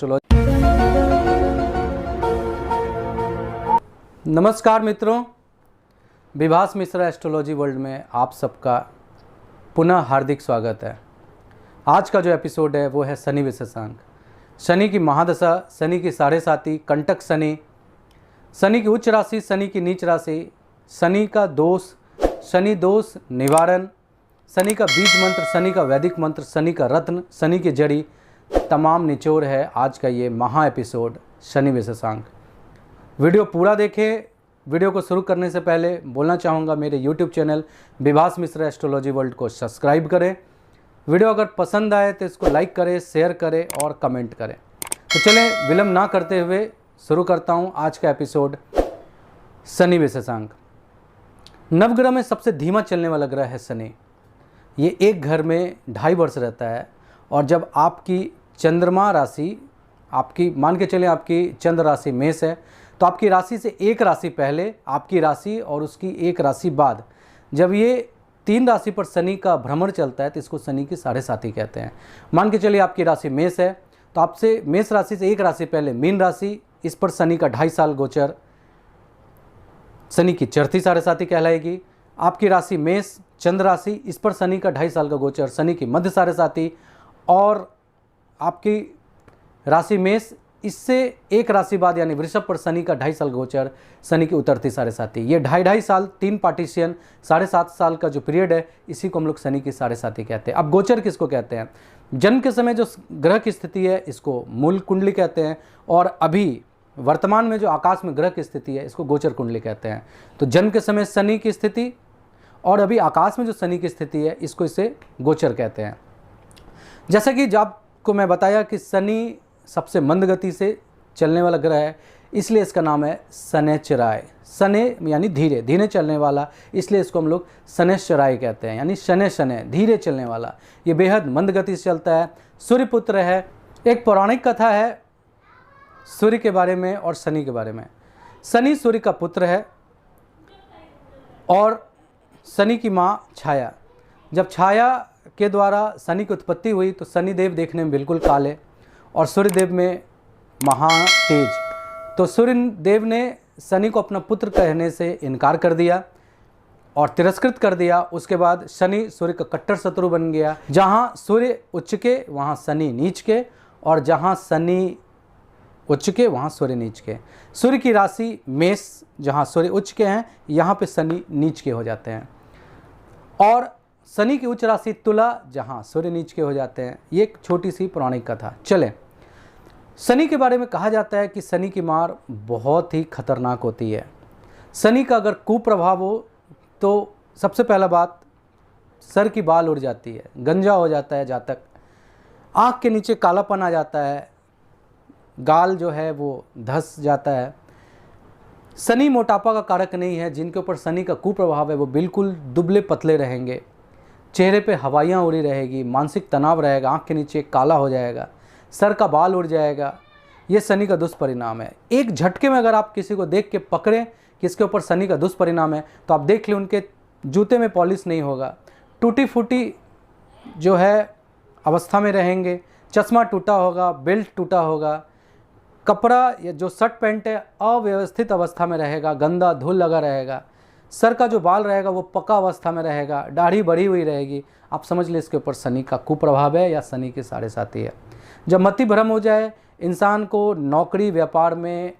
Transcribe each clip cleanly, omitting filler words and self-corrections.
Astrology. नमस्कार मित्रों, Vibhas Mishra astrology world में आप सबका पुनः हार्दिक स्वागत है। आज का जो एपिसोड है वो है शनि विशेषांक। शनि की महादशा, शनि की साढ़े साती, कंटक शनि, शनि की उच्च राशि, शनि की नीच राशि, शनि का दोष, शनि दोष निवारण, शनि का बीज मंत्र, शनि का वैदिक मंत्र, शनि का रत्न, शनि की जड़ी, तमाम निचोड़ है आज का ये महा एपिसोड शनि विशेषांक। वीडियो पूरा देखें। वीडियो को शुरू करने से पहले बोलना चाहूँगा, मेरे YouTube channel Vibhas Mishra astrology world को सब्सक्राइब करें। वीडियो अगर पसंद आए तो इसको लाइक करें, शेयर करें और कमेंट करें। तो चलें विलंब ना करते हुए शुरू करता हूँ आज का एपिसोड शनि विशेषांक। नवग्रह में सबसे धीमा चलने वाला ग्रह है शनि। ये एक घर में 2.5 वर्ष रहता है और जब आपकी चंद्रमा राशि, आपकी मान के चलें आपकी चंद्र राशि मेष है, तो आपकी राशि से एक राशि पहले, आपकी राशि और उसकी एक राशि बाद, जब ये 3 राशि पर शनि का भ्रमण चलता है तो इसको शनि की साढ़े साती कहते हैं। मान के चलिए आपकी राशि मेष है, तो आपसे मेष राशि से एक राशि पहले मीन राशि, इस पर शनि का 2.5 साल गोचर शनि की चौथी साढ़े साती कहलाएगी। आपकी राशि मेष चंद्र राशि, इस पर शनि का 2.5 साल का गोचर शनि की मध्य साढ़े साती, और आपकी राशि मेष, इससे एक राशि बाद यानी वृषभ पर शनि का 2.5 साल गोचर शनि की उतरती साढ़े साती। ये 2.5 साल, 3 पार्टीशियन, 7.5 साल का जो पीरियड है, इसी को हम लोग शनि की साढ़े साती कहते हैं। अब गोचर किसको कहते हैं? जन्म के समय जो ग्रह की स्थिति है इसको मूल कुंडली कहते हैं, और अभी वर्तमान में जो आकाश में ग्रह की स्थिति है इसको गोचर कुंडली कहते हैं। तो जन्म के समय शनि की स्थिति और अभी आकाश में जो शनि की स्थिति है इसको इसे गोचर कहते हैं। जैसा कि जब आपको मैं बताया कि शनि सबसे मंद गति से चलने वाला ग्रह है, इसलिए इसका नाम है शनैश्चराय। शनै यानी धीरे धीरे चलने वाला, इसलिए इसको हम लोग शनैश्चराय कहते हैं, यानी शनै शनै धीरे चलने वाला। ये बेहद मंद गति से चलता है। सूर्य पुत्र है। एक पौराणिक कथा है सूर्य के बारे में और शनि के बारे में। शनि सूर्य का पुत्र है और शनि की माँ छाया। जब छाया के द्वारा शनि की उत्पत्ति हुई तो शनिदेव देखने में बिल्कुल काले और सूर्यदेव में महातेज। तो सूर्यदेव ने शनि को अपना पुत्र कहने से इनकार कर दिया और तिरस्कृत कर दिया। उसके बाद शनि सूर्य का कट्टर शत्रु बन गया। जहाँ सूर्य उच्च के वहाँ शनि नीच के, और जहाँ शनि उच्च के वहाँ सूर्य नीच के। सूर्य की राशि मेष, जहाँ सूर्य उच्च के हैं यहाँ पे शनि नीच के हो जाते हैं, और शनि की उच्च राशि तुला, जहाँ सूर्य नीच के हो जाते हैं। ये एक छोटी सी पौराणिक कथा। चले, शनि के बारे में कहा जाता है कि शनि की मार बहुत ही खतरनाक होती है। शनि का अगर कुप्रभाव हो तो सबसे पहला बात, सर की बाल उड़ जाती है, गंजा हो जाता है जातक, आँख के नीचे कालापन आ जाता है, गाल जो है वो धस जाता है। शनि मोटापा का कारक नहीं है। जिनके ऊपर शनि का कुप्रभाव है वो बिल्कुल दुबले पतले रहेंगे, चेहरे पे हवाइयाँ उड़ी रहेगी, मानसिक तनाव रहेगा, आँख के नीचे काला हो जाएगा, सर का बाल उड़ जाएगा। ये शनि का दुष्परिणाम है। एक झटके में अगर आप किसी को देख के पकड़ें कि इसके ऊपर शनि का दुष्परिणाम है, तो आप देख लें उनके जूते में पॉलिश नहीं होगा, टूटी फूटी जो है अवस्था में रहेंगे, चश्मा टूटा होगा, बेल्ट टूटा होगा, कपड़ा या जो शर्ट पैंट है अव्यवस्थित अवस्था में रहेगा, गंदा धूल लगा रहेगा, सर का जो बाल रहेगा वो पका अवस्था में रहेगा, दाढ़ी बढ़ी हुई रहेगी। आप समझ लें इसके ऊपर शनि का कुप्रभाव है या शनि की साढ़े साती है। जब मति भ्रम हो जाए, इंसान को नौकरी व्यापार में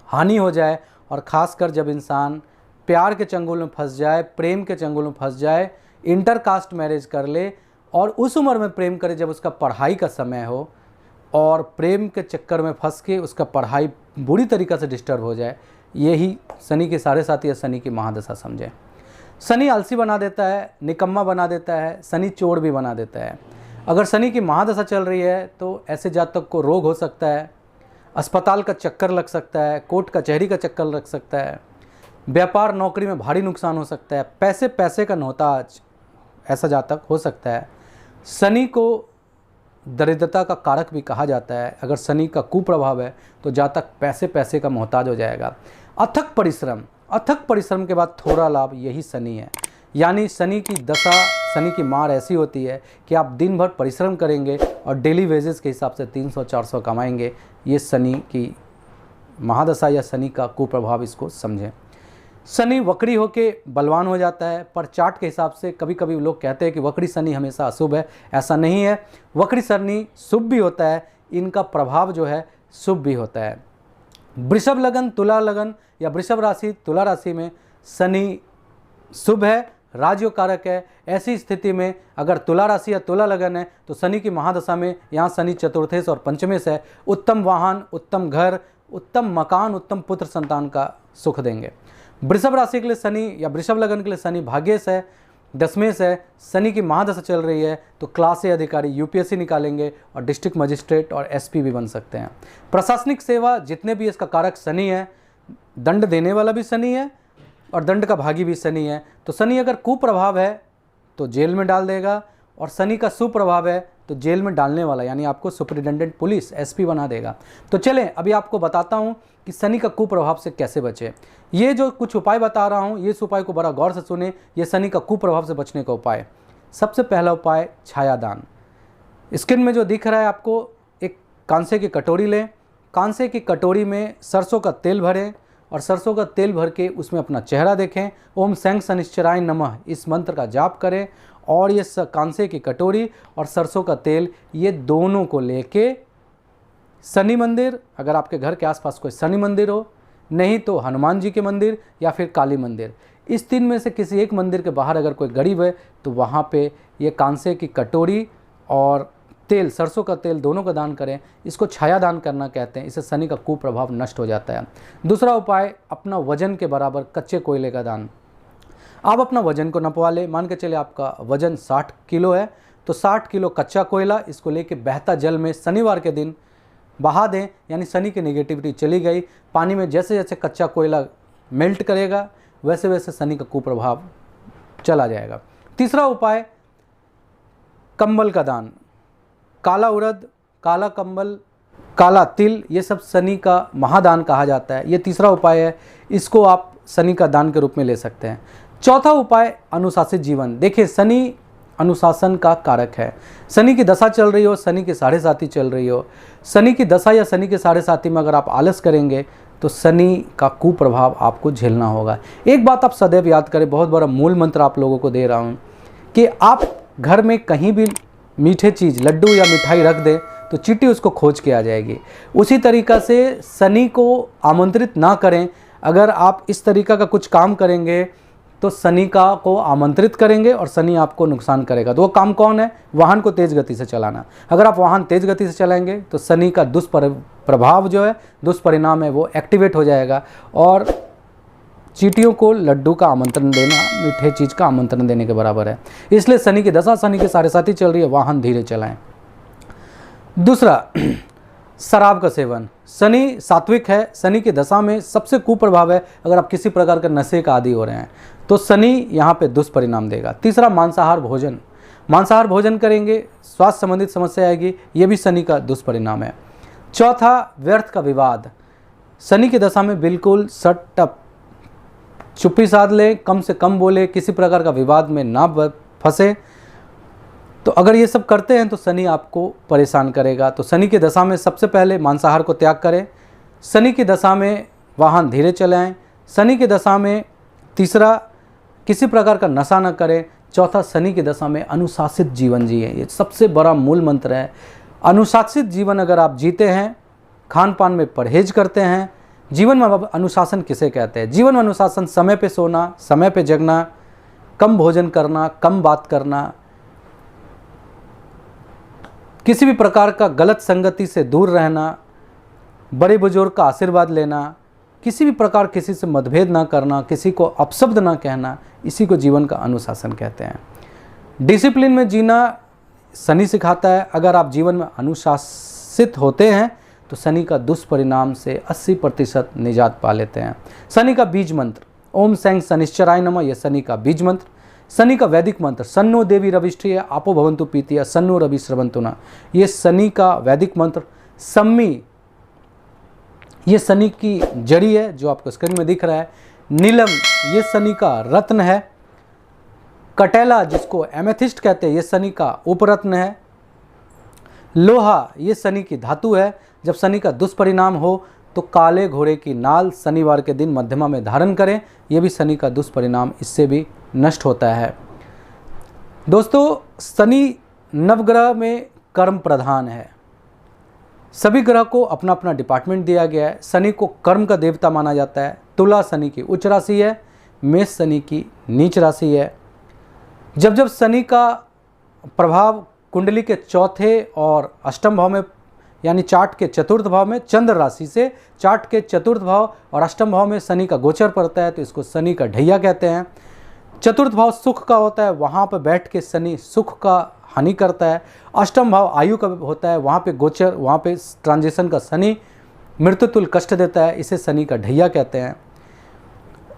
हानि हो जाए, और ख़ासकर जब इंसान प्यार के चंगुल में फंस जाए, प्रेम के चंगुल में फंस जाए, इंटरकास्ट मैरिज कर ले और उस उम्र में प्रेम करे जब उसका पढ़ाई का समय हो, और प्रेम के चक्कर में फंस के उसका पढ़ाई बुरी तरीक़े से डिस्टर्ब हो जाए, यही शनि की साढ़े साती या शनि की महादशा समझें। शनि आलसी बना देता है, निकम्मा बना देता है, शनि चोर भी बना देता है। अगर शनि की महादशा चल रही है तो ऐसे जातक को रोग हो सकता है, अस्पताल का चक्कर लग सकता है, कोर्ट कचहरी का चक्कर लग सकता है, व्यापार नौकरी में भारी नुकसान हो सकता है, पैसे का मोहताज ऐसा जातक हो सकता है। शनि को दरिद्रता का कारक भी कहा जाता है। अगर शनि का कुप्रभाव है तो जातक पैसे का मोहताज हो जाएगा। अथक परिश्रम के बाद थोड़ा लाभ, यही शनि है। यानी शनि की दशा, शनि की मार ऐसी होती है कि आप दिन भर परिश्रम करेंगे और डेली वेजेस के हिसाब से 300-400 कमाएंगे। ये शनि की महादशा या शनि का कुप्रभाव, इसको समझें। शनि वक्री होके बलवान हो जाता है, पर चार्ट के हिसाब से कभी कभी लोग कहते हैं कि वक्री शनि हमेशा अशुभ है। ऐसा नहीं है, वक्री शनि शुभ भी होता है, इनका प्रभाव जो है शुभ भी होता है। वृषभ लगन, तुला लगन या वृषभ राशि, तुला राशि में शनि शुभ है, राजयोग कारक है। ऐसी स्थिति में अगर तुला राशि या तुला लगन है तो शनि की महादशा में यहाँ शनि चतुर्थेश और पंचमेश है, उत्तम वाहन, उत्तम घर, उत्तम मकान, उत्तम पुत्र संतान का सुख देंगे। वृषभ राशि के लिए शनि या वृषभ लगन के लिए शनि भाग्येश है, दशमेश है। शनि की महादशा चल रही है तो क्लास ए अधिकारी यूपीएससी निकालेंगे और डिस्ट्रिक्ट मजिस्ट्रेट और एसपी भी बन सकते हैं। प्रशासनिक सेवा जितने भी इसका कारक शनि है, दंड देने वाला भी शनि है और दंड का भागी भी शनि है। तो शनि अगर कुप्रभाव है तो जेल में डाल देगा, और शनि का सुप्रभाव है तो जेल में डालने वाला यानी आपको सुपरिटेंडेंट पुलिस एसपी बना देगा। तो चलें अभी आपको बताता हूं कि शनि का कुप्रभाव से कैसे बचें। ये जो कुछ उपाय बता रहा हूं, ये इस उपाय को बड़ा गौर से सुने। ये शनि का कुप्रभाव से बचने का उपाय। सबसे पहला उपाय छायादान। स्क्रीन में जो दिख रहा है आपको, एक कांसे की कटोरी लें, कांसे की कटोरी में सरसों का तेल भरें और सरसों का तेल भर के उसमें अपना चेहरा देखें। ओम सैंग शनिश्चराय नमः इस मंत्र का जाप करें और ये कांसे की कटोरी और सरसों का तेल, ये दोनों को लेके शनि मंदिर, अगर आपके घर के आसपास कोई शनि मंदिर हो, नहीं तो हनुमान जी के मंदिर या फिर काली मंदिर, इस तीन में से किसी एक मंदिर के बाहर अगर कोई गरीब है तो वहाँ पे ये कांसे की कटोरी और तेल, सरसों का तेल दोनों का दान करें। इसको छाया दान करना कहते हैं। इससे शनि का कुप्रभाव नष्ट हो जाता है। दूसरा उपाय, अपना वजन के बराबर कच्चे कोयले का दान। आप अपना वजन को नपवा लें। मान के चले आपका वजन 60 किलो है तो 60 किलो कच्चा कोयला, इसको लेके बहता जल में शनिवार के दिन बहा दें, यानी शनि की नेगेटिविटी चली गई। पानी में जैसे जैसे कच्चा कोयला मेल्ट करेगा वैसे वैसे शनि का कुप्रभाव चला जाएगा। तीसरा उपाय, कंबल का दान। काला उड़द, काला कंबल, काला तिल, ये सब शनि का महादान कहा जाता है। ये तीसरा उपाय है, इसको आप शनि का दान के रूप में ले सकते हैं। चौथा उपाय, अनुशासित जीवन। देखिए शनि अनुशासन का कारक है। शनि की दशा चल रही हो, शनि की 7.5 चल रही हो, शनि की दशा या शनि के 7.5 में अगर आप आलस करेंगे तो शनि का कुप्रभाव आपको झेलना होगा। एक बात आप सदैव याद करें, बहुत बड़ा मूल मंत्र आप लोगों को दे रहा हूँ कि आप घर में कहीं भी मीठे चीज़, लड्डू या मिठाई रख दें तो चींटी उसको खोज के आ जाएगी। उसी तरीक़ा से शनि को आमंत्रित ना करें। अगर आप इस तरीक़ा का कुछ काम करेंगे तो शनि का को आमंत्रित करेंगे और शनि आपको नुकसान करेगा। तो वो काम कौन है? वाहन को तेज़ गति से चलाना। अगर आप वाहन तेज़ गति से चलाएंगे तो शनि का दुष्प्रभाव जो है, दुष्परिणाम है, वो एक्टिवेट हो जाएगा और चींटियों को लड्डू का आमंत्रण देना मीठे चीज़ का आमंत्रण देने के बराबर है। इसलिए शनि की दशा, शनि की 7.5 चल रही है, वाहन धीरे चलाएं। दूसरा, शराब का सेवन। शनि सात्विक है, शनि की दशा में सबसे कुप्रभाव है अगर आप किसी प्रकार का नशे का आदी हो रहे हैं तो शनि यहाँ पे दुष्परिणाम देगा। तीसरा, मांसाहार भोजन। मांसाहार भोजन करेंगे, स्वास्थ्य संबंधित समस्या आएगी, ये भी शनि का दुष्परिणाम है। चौथा, व्यर्थ का विवाद। शनि की दशा में बिल्कुल शट अप, चुप्पी साध ले, कम से कम बोले, किसी प्रकार का विवाद में ना फंसे। तो अगर ये सब करते हैं तो शनि आपको परेशान करेगा। तो शनि की दशा में सबसे पहले मांसाहार को त्याग करें। शनि की दशा में वाहन धीरे चलाएं। शनि की दशा में तीसरा, किसी प्रकार का नशा न करें। चौथा, शनि की दशा में अनुशासित जीवन जिए। ये सबसे बड़ा मूल मंत्र है। अनुशासित जीवन अगर आप जीते हैं, खान पान में परहेज करते हैं, जीवन में अनुशासन किसे कहते हैं? जीवन में अनुशासन, समय पे सोना, समय पे जगना, कम भोजन करना, कम बात करना, किसी भी प्रकार का गलत संगति से दूर रहना, बड़े बुजुर्ग का आशीर्वाद लेना, किसी भी प्रकार किसी से मतभेद ना करना, किसी को अपशब्द ना कहना, इसी को जीवन का अनुशासन कहते हैं। डिसिप्लिन में जीना शनि सिखाता है। अगर आप जीवन में अनुशासित होते हैं तो शनि का दुष्परिणाम से 80% निजात पा लेते हैं। शनि का बीज मंत्र, ओम सैंग शनिश्चराय नमः, यह शनि का बीज मंत्र। शनि का वैदिक मंत्र, सन्नो देवी रविष्ठिय आपो भवन्तु पीतिय सन्नो रवि स्रवन्तु न, ये शनि का वैदिक मंत्र। सम्मी, ये शनि की जड़ी है जो आपको स्क्रीन में दिख रहा है। नीलम, ये शनि का रत्न है। कटेला जिसको एमेथिस्ट कहते हैं ये शनि का उपरत्न है। लोहा ये शनि की धातु है। जब शनि का दुष्परिणाम हो तो काले घोड़े की नाल शनिवार के दिन मध्यमा में धारण करें, ये भी शनि का दुष्परिणाम, इससे भी नष्ट होता है। दोस्तों, शनि नवग्रह में कर्म प्रधान है। सभी ग्रह को अपना अपना डिपार्टमेंट दिया गया है। शनि को कर्म का देवता माना जाता है। तुला शनि की उच्च राशि है, मेष शनि की नीच राशि है। जब जब शनि का प्रभाव कुंडली के चौथे और अष्टम भाव में, यानी चार्ट के चतुर्थ भाव में, चंद्र राशि से चार्ट के चतुर्थ भाव और अष्टम भाव में शनि का गोचर पड़ता है तो इसको शनि का ढैया कहते हैं। चतुर्थ भाव सुख का होता है, वहाँ पर बैठ के शनि सुख का हानि करता है। अष्टम भाव आयु का होता है, वहाँ पे गोचर, वहाँ पे ट्रांजिशन का शनि मृत्युतुल्य कष्ट देता है, इसे शनि का ढैया कहते हैं।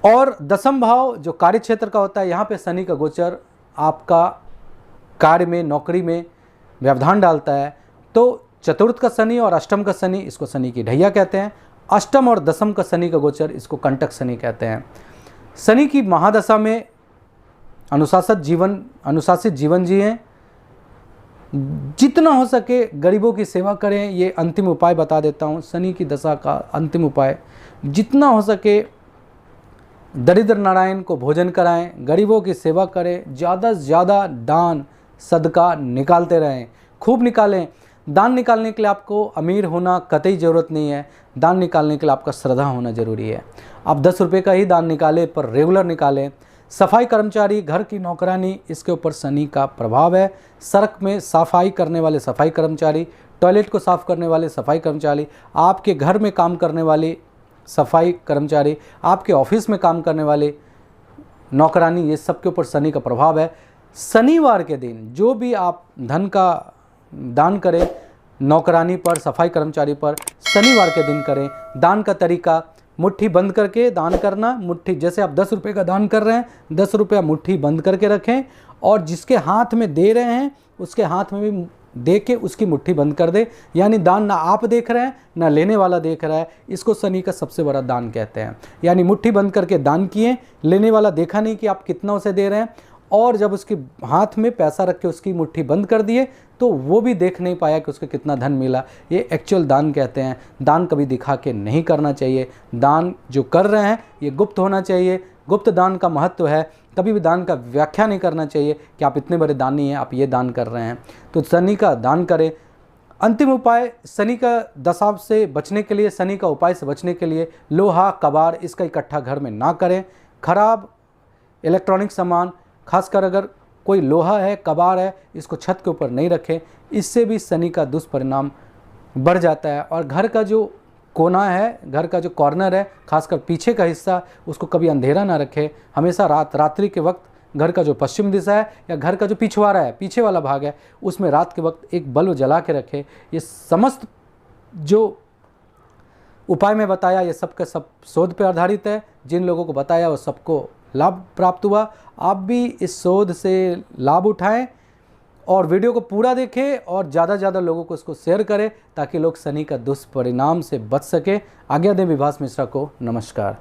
और दसम भाव जो कार्य क्षेत्र का होता है, यहाँ पे शनि का गोचर आपका कार्य में, नौकरी में व्यवधान डालता है। तो चतुर्थ का शनि और अष्टम का शनि, इसको शनि की ढैया कहते हैं। अष्टम और दसम का शनि का गोचर, इसको कंटक शनि कहते हैं। शनि की महादशा में अनुशासित जीवन जिएं, जितना हो सके गरीबों की सेवा करें। ये अंतिम उपाय बता देता हूँ, शनि की दशा का अंतिम उपाय, जितना हो सके दरिद्र नारायण को भोजन कराएं, गरीबों की सेवा करें, ज़्यादा से ज़्यादा दान सदका निकालते रहें, खूब निकालें। दान निकालने के लिए आपको अमीर होना कतई ज़रूरत नहीं है, दान निकालने के लिए आपका श्रद्धा होना ज़रूरी है। आप 10 रुपये का ही दान निकालें, पर रेगुलर निकालें। सफाई कर्मचारी, घर की नौकरानी, इसके ऊपर शनि का प्रभाव है। सड़क में सफाई करने वाले सफाई कर्मचारी, टॉयलेट को साफ़ करने वाले सफाई कर्मचारी, आपके घर में काम करने वाले सफाई कर्मचारी, आपके ऑफिस में काम करने वाले नौकरानी, ये सब के ऊपर शनि का प्रभाव है। शनिवार के दिन जो भी आप धन का दान करें, नौकरानी पर, सफाई कर्मचारी पर, शनिवार के दिन करें। दान का तरीका, मुट्ठी बंद करके दान करना। मुट्ठी, जैसे आप 10 रुपये का दान कर रहे हैं, 10 रुपया मुट्ठी बंद करके रखें और जिसके हाथ में दे रहे हैं उसके हाथ में भी दे के उसकी मुट्ठी बंद कर दे। यानी दान ना आप देख रहे हैं ना लेने वाला देख रहा है। इसको शनि का सबसे बड़ा दान कहते हैं। यानी मुट्ठी बंद करके दान किए, लेने वाला देखा नहीं कि आप कितना उसे दे रहे हैं, और जब उसके हाथ में पैसा रख के उसकी मुट्ठी बंद कर दिए तो वो भी देख नहीं पाया कि उसको कितना धन मिला। ये एक्चुअल दान कहते हैं। दान कभी दिखा के नहीं करना चाहिए। दान जो कर रहे हैं ये गुप्त होना चाहिए। गुप्त दान का महत्व है। कभी भी दान का व्याख्या नहीं करना चाहिए कि आप इतने बड़े दानी हैं, आप ये दान कर रहे हैं। तो शनि का दान करें। अंतिम उपाय, शनि का दशा से बचने के लिए, शनि का उपाय से बचने के लिए, लोहा कबाड़ इसका इकट्ठा घर में ना करें। खराब इलेक्ट्रॉनिक सामान, खासकर अगर कोई लोहा है, कबाड़ है, इसको छत के ऊपर नहीं रखें। इससे भी शनि का दुष्परिणाम बढ़ जाता है। और घर का जो कोना है, घर का जो कॉर्नर है, खासकर पीछे का हिस्सा, उसको कभी अंधेरा ना रखें। हमेशा रात्रि के वक्त घर का जो पश्चिम दिशा है या घर का जो पिछवाड़ा है, पीछे वाला भाग है, उसमें रात के वक्त एक बल्ब जला के रखें। ये समस्त जो उपाय में बताया, ये सब का सब शोध पर आधारित है। जिन लोगों को बताया वो सबको लाभ प्राप्त हुआ। आप भी इस शोध से लाभ उठाएं और वीडियो को पूरा देखें और ज़्यादा से ज़्यादा लोगों को इसको शेयर करें ताकि लोग शनि का दुष्परिणाम से बच सकें। आज्ञा दें विभास मिश्रा को। नमस्कार।